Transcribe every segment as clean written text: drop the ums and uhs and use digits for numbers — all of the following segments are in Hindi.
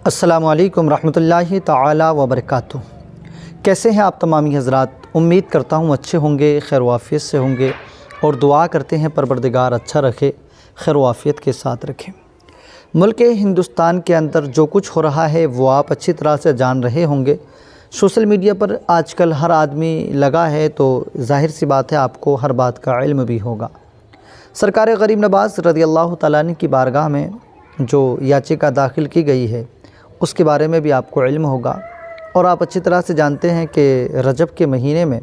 अस्सलामुअलैकुम रहमतुल्लाहि ताला व बरकातुहू। कैसे हैं आप तमामी हज़रात? उम्मीद करता हूँ अच्छे होंगे, खैर वाफ़ियत से होंगे और दुआ करते हैं परवरदिगार अच्छा रखे, खैर वाफ़ियत के साथ रखें। मुल्क हिंदुस्तान के अंदर जो कुछ हो रहा है वो आप अच्छी तरह से जान रहे होंगे। सोशल मीडिया पर आजकल हर आदमी लगा है तो ज़ाहिर सी बात है आपको हर बात का इल्म भी होगा। सरकार गरीब नवाज़ रज़ियल्लाहु तआला अन्हु की बारगाह में जो याचिका दाखिल की गई है उसके बारे में भी आपको इल्म होगा और आप अच्छी तरह से जानते हैं कि रजब के महीने में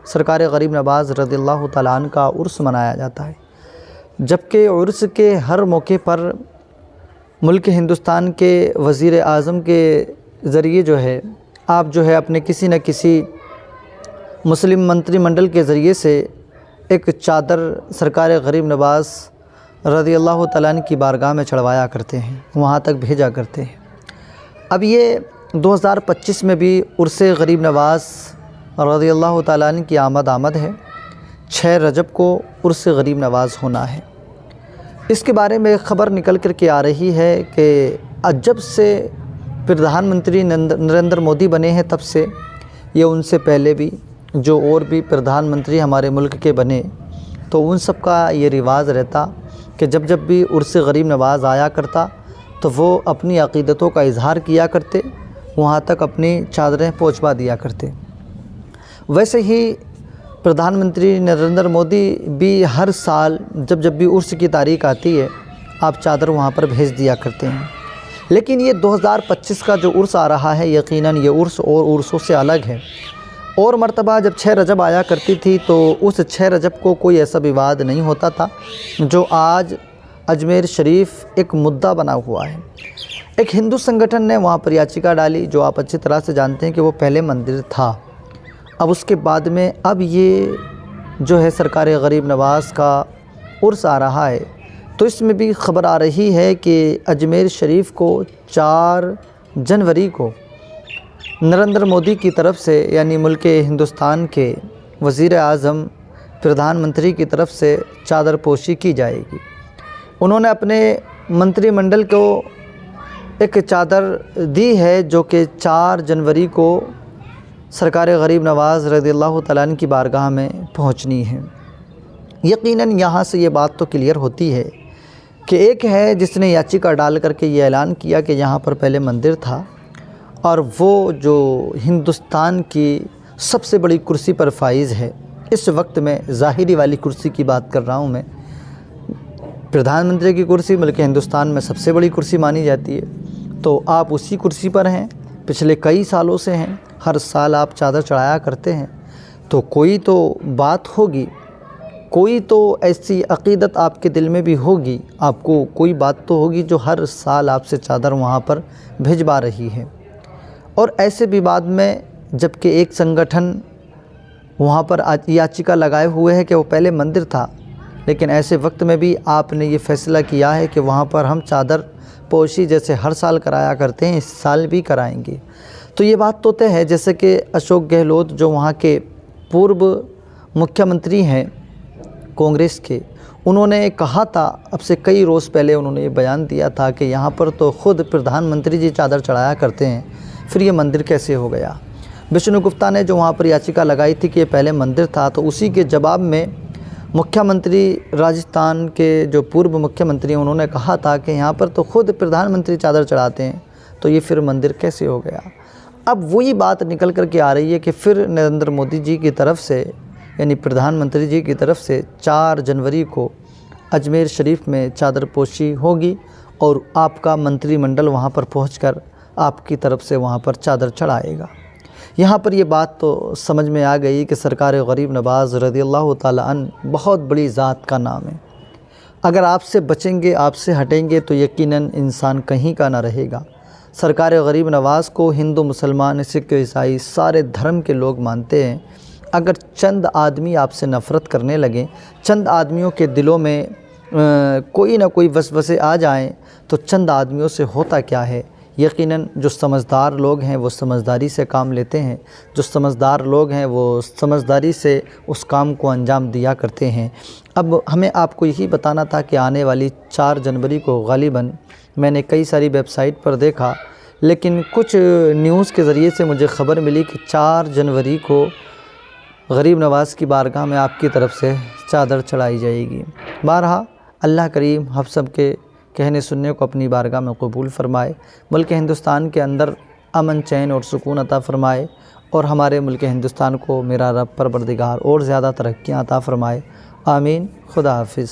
सरकार गरीब नवाज़ रज़ियल्लाहु तआला अन्हु का उर्स मनाया जाता है, जबकि उर्स के हर मौके पर मुल्क हिंदुस्तान के वज़ीर आज़म के ज़रिए जो है आप जो है अपने किसी न किसी मुस्लिम मंत्रिमंडल के ज़रिए से एक चादर सरकार गरीब नवाज़ रज़ियल्लाहु तआला अन्हु की बारगाह में चढ़वाया करते हैं, वहाँ तक भेजा करते हैं। अब ये 2025 में भी उर्स गरीब नवाज़ रज़ियल्लाहु तआला अन्हु की आमद है। 6 रजब को उर्स गरीब नवाज़ होना है। इसके बारे में ख़बर निकल कर के आ रही है कि जब से प्रधानमंत्री नरेंद्र मोदी बने हैं तब से, ये उनसे पहले भी जो और भी प्रधानमंत्री हमारे मुल्क के बने तो उन सब का ये रिवाज़ रहता कि जब भी उर्स गरीब नवाज़ आया करता तो वो अपनी अक़ीदतों का इज़हार किया करते, वहाँ तक अपनी चादरें पहुँचवा दिया करते। वैसे ही प्रधानमंत्री नरेंद्र मोदी भी हर साल जब भी उर्स की तारीख़ आती है आप चादर वहाँ पर भेज दिया करते हैं। लेकिन ये 2025 का जो उर्स आ रहा है यकीनन ये उर्स और उर्सों से अलग है। और मर्तबा जब 6 रजब आया करती थी तो उस 6 रजब को कोई ऐसा विवाद नहीं होता था जो आज अजमेर शरीफ एक मुद्दा बना हुआ है। एक हिंदू संगठन ने वहाँ पर याचिका डाली, जो आप अच्छी तरह से जानते हैं कि वो पहले मंदिर था। अब उसके बाद में अब ये जो है सरकार गरीब नवाज़ का उर्स आ रहा है तो इसमें भी ख़बर आ रही है कि अजमेर शरीफ को 4 जनवरी को नरेंद्र मोदी की तरफ से यानी मुल्क हिंदुस्तान के वज़ीर आज़म प्रधानमंत्री की तरफ से चादर पोशी की जाएगी। उन्होंने अपने मंत्रिमंडल को एक चादर दी है जो कि 4 जनवरी को सरकार गरीब नवाज़ रज़ियल्लाहु तआला अन्हु की बारगाह में पहुंचनी है। यकीनन यहाँ से ये बात तो क्लियर होती है कि एक है जिसने याचिका डाल करके ये ऐलान किया कि यहाँ पर पहले मंदिर था और वो जो हिंदुस्तान की सबसे बड़ी कुर्सी पर फाइज़ है इस वक्त में, ज़ाहिरी वाली कुर्सी की बात कर रहा हूँ मैं। प्रधानमंत्री की कुर्सी मुल्क हिंदुस्तान में सबसे बड़ी कुर्सी मानी जाती है, तो आप उसी कुर्सी पर हैं, पिछले कई सालों से हैं, हर साल आप चादर चढ़ाया करते हैं, तो कोई तो बात होगी, कोई तो ऐसी अक़ीदत आपके दिल में भी होगी, आपको कोई बात तो होगी जो हर साल आपसे चादर वहाँ पर भिजवा रही है। और ऐसे विवाद में जबकि एक संगठन वहाँ पर याचिका लगाए हुए है कि वो पहले मंदिर था, लेकिन ऐसे वक्त में भी आपने ये फ़ैसला किया है कि वहाँ पर हम चादर पोशी जैसे हर साल कराया करते हैं इस साल भी कराएंगे। तो ये बात तो तय है। जैसे कि अशोक गहलोत जो वहाँ के पूर्व मुख्यमंत्री हैं कांग्रेस के, उन्होंने कहा था अब से कई रोज़ पहले उन्होंने ये बयान दिया था कि यहाँ पर तो ख़ुद प्रधानमंत्री जी चादर चढ़ाया करते हैं, फिर ये मंदिर कैसे हो गया। विष्णु गुप्ता ने जो वहाँ पर याचिका लगाई थी कि ये पहले मंदिर था, तो उसी के जवाब में मुख्यमंत्री राजस्थान के जो पूर्व मुख्यमंत्री हैं उन्होंने कहा था कि यहाँ पर तो ख़ुद प्रधानमंत्री चादर चढ़ाते हैं, तो ये फिर मंदिर कैसे हो गया। अब वही बात निकल कर के आ रही है कि फिर नरेंद्र मोदी जी की तरफ से यानी प्रधानमंत्री जी की तरफ से 4 जनवरी को अजमेर शरीफ में चादर पोशी होगी और आपका मंत्रिमंडल वहाँ पर पहुँचकर आपकी तरफ से वहाँ पर चादर चढ़ाएगा। यहाँ पर ये बात तो समझ में आ गई कि सरकार गरीब नवाज़ रज़ियल्लाहु तआला अन्हु बहुत बड़ी ज़ात का नाम है। अगर आपसे बचेंगे, आपसे हटेंगे तो यकीनन इंसान कहीं का ना रहेगा। सरकार गरीब नवाज़ को हिंदू, मुसलमान, सिख, ईसाई सारे धर्म के लोग मानते हैं। अगर चंद आदमी आपसे नफ़रत करने लगें, चंद आदमियों के दिलों में कोई ना कोई वसवसे आ जाएं, तो चंद आदमियों से होता क्या है। यकीनन जो समझदार लोग हैं वो समझदारी से काम लेते हैं, जो समझदार लोग हैं वो समझदारी से उस काम को अंजाम दिया करते हैं। अब हमें आपको यही बताना था कि आने वाली 4 जनवरी को गालिबन मैंने कई सारी वेबसाइट पर देखा लेकिन कुछ न्यूज़ के ज़रिए से मुझे ख़बर मिली कि 4 जनवरी को गरीब नवाज़ की बारगाह में आपकी तरफ से चादर चढ़ाई जाएगी। बहरहाल अल्लाह करीम हम सब के कहने सुनने को अपनी बारगाह में कबूल फ़रमाए, मुल्क हिंदुस्तान के अंदर अमन चैन और सुकून अता फ़रमाए और हमारे मुल्क हिंदुस्तान को मेरा रब परवरदिगार और ज़्यादा तरक्कियाँ अता फ़रमाए। आमीन। खुदा हाफिज़।